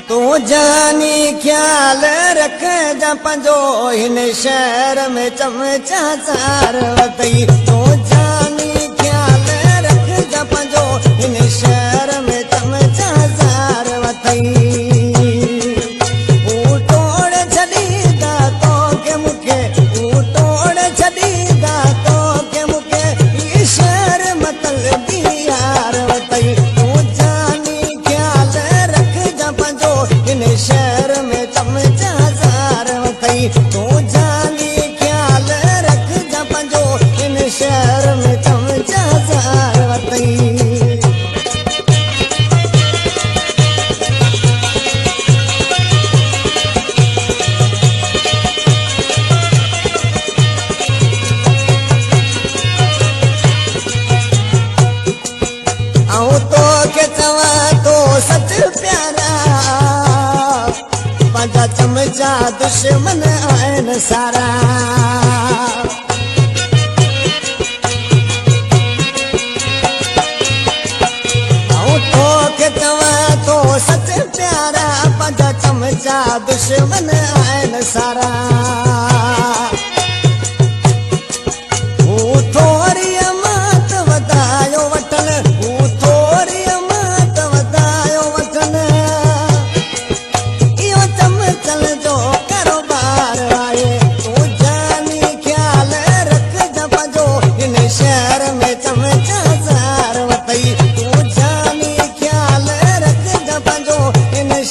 तू जानी ख्याल रख जा पंजो इन शहर में चमचा चार वतई तू जानी ख्याल रख जा पंजो इन शहर में चमचा चार वतई तोड़ छॾींदा तो के मुखे तोड़ छॾींदा तो के मुखे ई शहर मतलबी यार वतई तू जानी ख्याल रख जा पंजो इन शहर में चमचा चार वतई तू जानी ख्याल रख जा पंजो इन शहर में चमचा चार वतई तो के चवा तो सच प्यारा पंजा चमचा दुश्मन आइन सारा तो के चवा तो सच प्यारा पंजा चमचा दुश्मन आइन सारा थोरी अमात वधायो वठन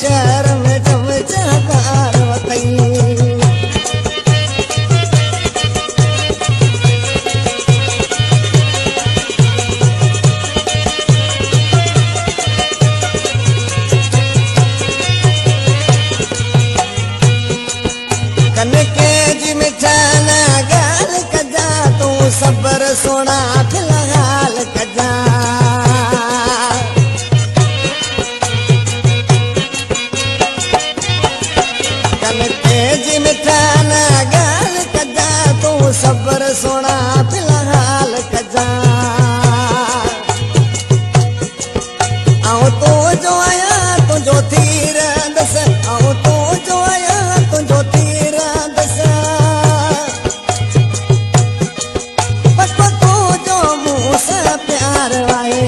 शहर में चमचा चार वतई कनके जी मिठाना गाल कजा तू सबर सोना फिलहाल कजा कनके जी मिठाना गाल कजा तू सबर सोना फिलहाल कजा तो जो आया तुझो तीर दस तो जो आया तुझो तीर दस पको तो जो मुँह से प्यार आए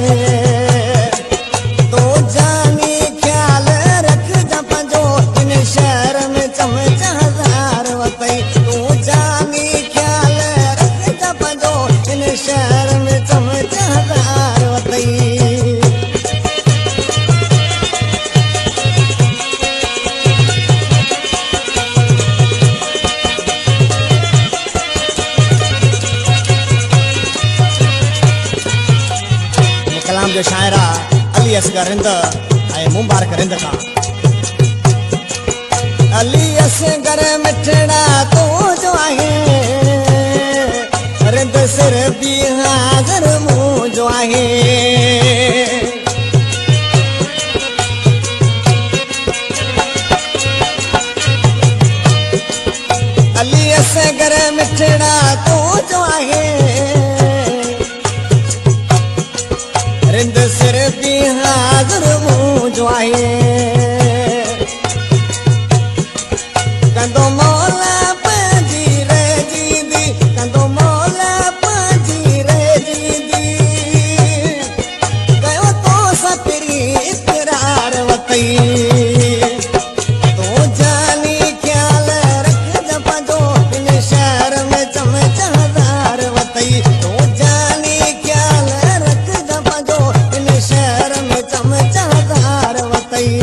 तो जानी ख्याल रख जा पंजो इन शहर में चमचा चार वतई तू जानी ख्याल रख जा पंजो इन शहर में चमचा चार वतई कलाम जो शायरा अली असगर रिंद ऐं मुबारक रिंद का अली असगर मिठड़ा तो जो आहे रिंद सिर भी हाज़िर मुंह जो आहे अली असगर मिठड़ा तो जो आहे रिंद सिर भी हाज़िर मुंह जो आहे कंदो मौला पंहिंजी रहिजी कंदो मौला पंहिंजी रहिजी कयो तो सतरी इक़रार वतई तो जानी ख्याल रख जा पंजो इन शहर में चमचा चार वतई तो जानी ख्याल रख जा पंजो इन शहर में चमचा चार वतई